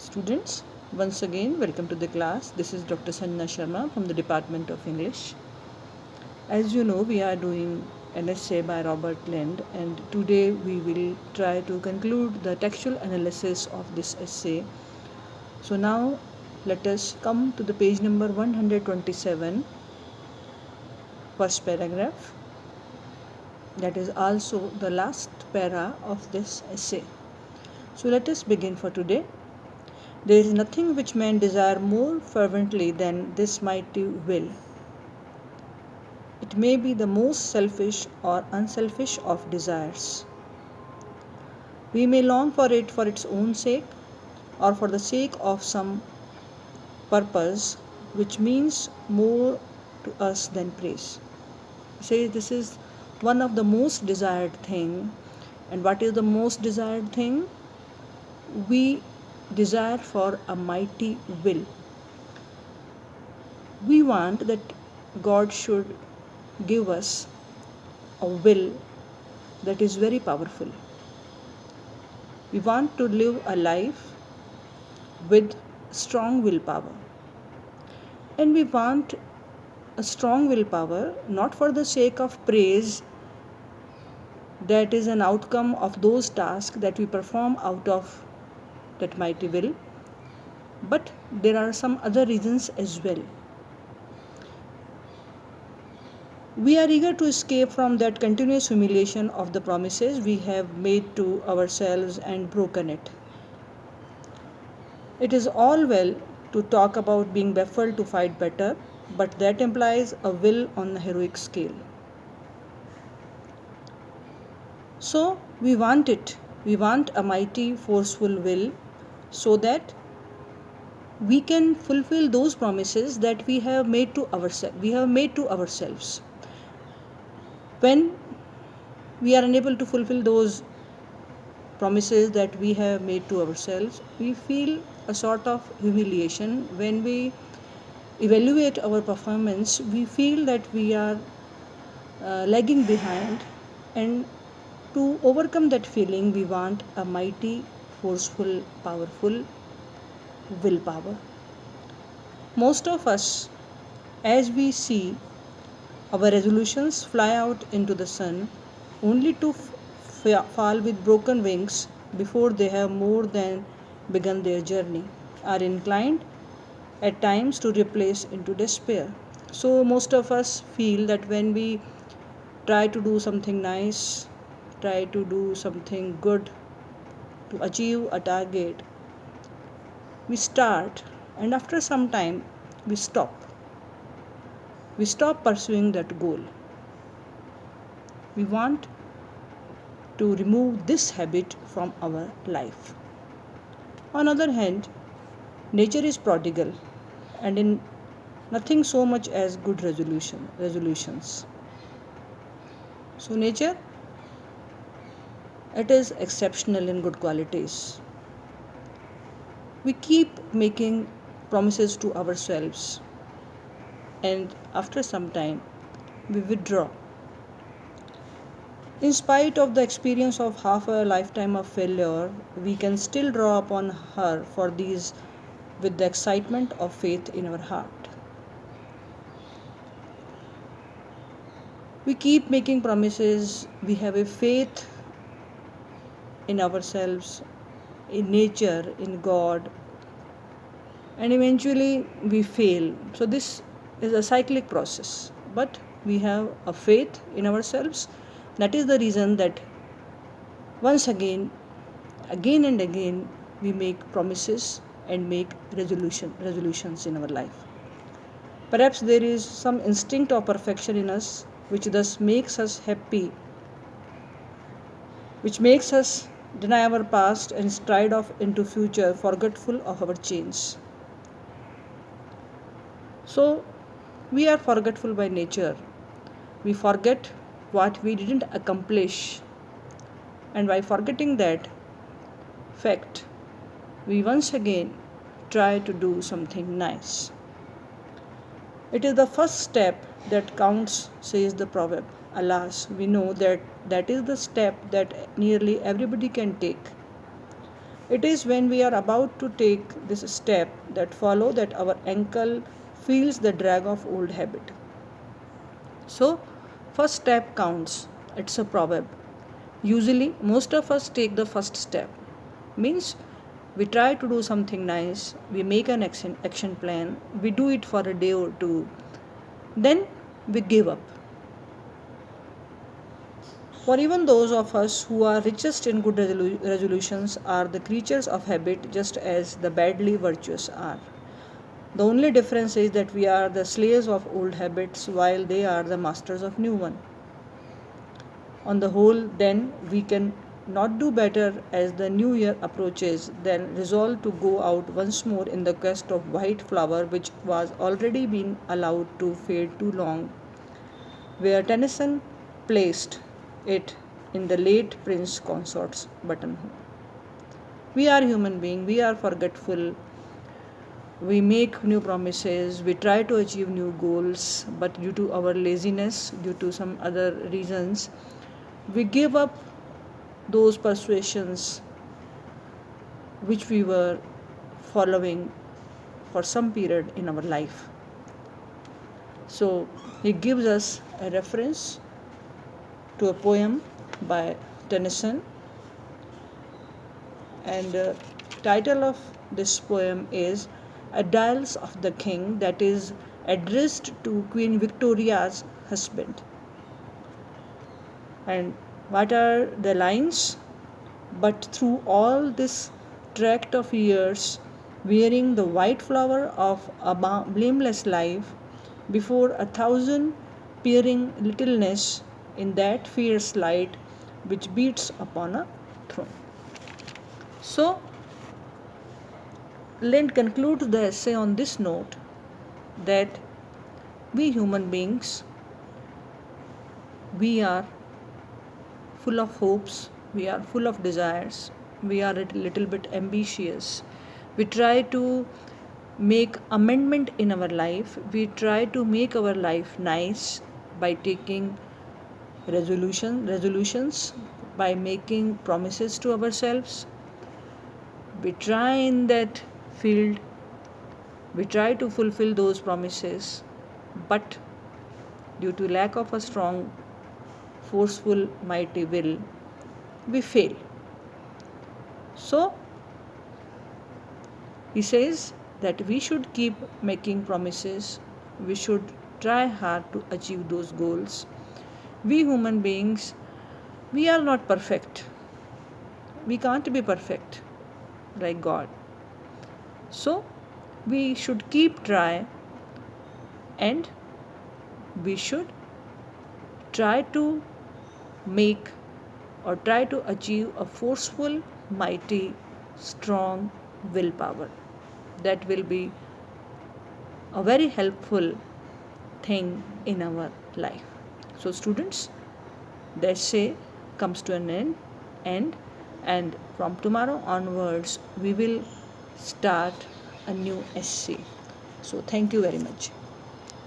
Students, once again, welcome to the class. This is Dr. Sanjana Sharma from the Department of English. As you know, we are doing an essay by Robert Lind, and today we will try to conclude the textual analysis of this essay. So now let us come to the page number 127, first paragraph. That is also the last para of this essay. So let us begin for today. There is nothing which men desire more fervently than this mighty will. It may be the most selfish or unselfish of desires. We may long for it for its own sake or for the sake of some purpose which means more to us than praise. Say this is one of the most desired thing. And what is the most desired thing? We desire for a mighty will. We want that God should give us a will that is very powerful. We want to live a life with strong willpower. And we want a strong willpower not for the sake of praise that is an outcome of those tasks that we perform out of that mighty will, but there are some other reasons as well. We are eager to escape from that continuous humiliation of the promises we have made to ourselves and broken it. It is all well to talk about being baffled to fight better, but that implies a will on a heroic scale. So we want it. We want a mighty, forceful will so that we can fulfill those promises that we have made to ourselves. When we are unable to fulfill those promises that we have made to ourselves, we feel a sort of humiliation. When we evaluate our performance, we feel that we are lagging behind, and to overcome that feeling, we want a mighty, forceful, powerful willpower. Most of us, as we see our resolutions fly out into the sun, only to fall with broken wings before they have more than begun their journey, are inclined at times to replace into despair. So, most of us feel that when we try to do something nice, try to do something good to achieve a target, we start, and after some time we stop. We stop pursuing that goal. We want to remove this habit from our life. On the other hand, nature is prodigal and in nothing so much as good resolutions. So nature, it is exceptional in good qualities. We keep making promises to ourselves, and after some time we withdraw. In spite of the experience of half a lifetime of failure, we can still draw upon her for these with the excitement of faith in our heart. We keep making promises, we have a faith in ourselves, in nature, in God, and eventually we fail. So, this is a cyclic process, but we have a faith in ourselves. That is the reason that once again and again, we make promises and make resolutions in our life. Perhaps there is some instinct of perfection in us which thus makes us happy, which makes us deny our past and stride off into future forgetful of our chains. So we are forgetful by nature. We forget what we didn't accomplish, and by forgetting that fact, we once again try to do something nice. It is the first step that counts, says the proverb. Alas, we know that that is the step that nearly everybody can take. It is when we are about to take this step that follow that our ankle feels the drag of old habit. So, first step counts. It's a proverb. Usually, most of us take the first step. Means we try to do something nice, we make an action plan, we do it for a day or two, then we give up. For even those of us who are richest in good resolutions are the creatures of habit just as the badly virtuous are. The only difference is that we are the slaves of old habits while they are the masters of new one. On the whole, then, we can not do better as the new year approaches than resolve to go out once more in the quest of white flower which was already been allowed to fade too long, where Tennyson placed it in the late Prince Consort's buttonhole. We are human beings, we are forgetful, we make new promises, we try to achieve new goals, but due to our laziness, due to some other reasons, we give up those persuasions which we were following for some period in our life. So he gives us a reference to a poem by Tennyson, and the title of this poem is Idylls of the King, that is addressed to Queen Victoria's husband. And what are the lines? But through all this tract of years, wearing the white flower of a blameless life, before 1,000 peering littleness in that fierce light which beats upon a throne. So, Lind concludes the essay on this note that we human beings, we are full of hopes, we are full of desires, we are a little bit ambitious. We try to make amendment in our life, we try to make our life nice by taking resolutions, by making promises to ourselves. We try in that field, we try to fulfill those promises, but due to lack of a strong, forceful, mighty will, we fail. So, he says that we should keep making promises, we should try hard to achieve those goals. We human beings, we are not perfect. We can't be perfect like God. So, we should keep try, and we should try to make or try to achieve a forceful, mighty, strong willpower. That will be a very helpful thing in our life. So, students, the essay comes to an end, and from tomorrow onwards, we will start a new essay. So, thank you very much.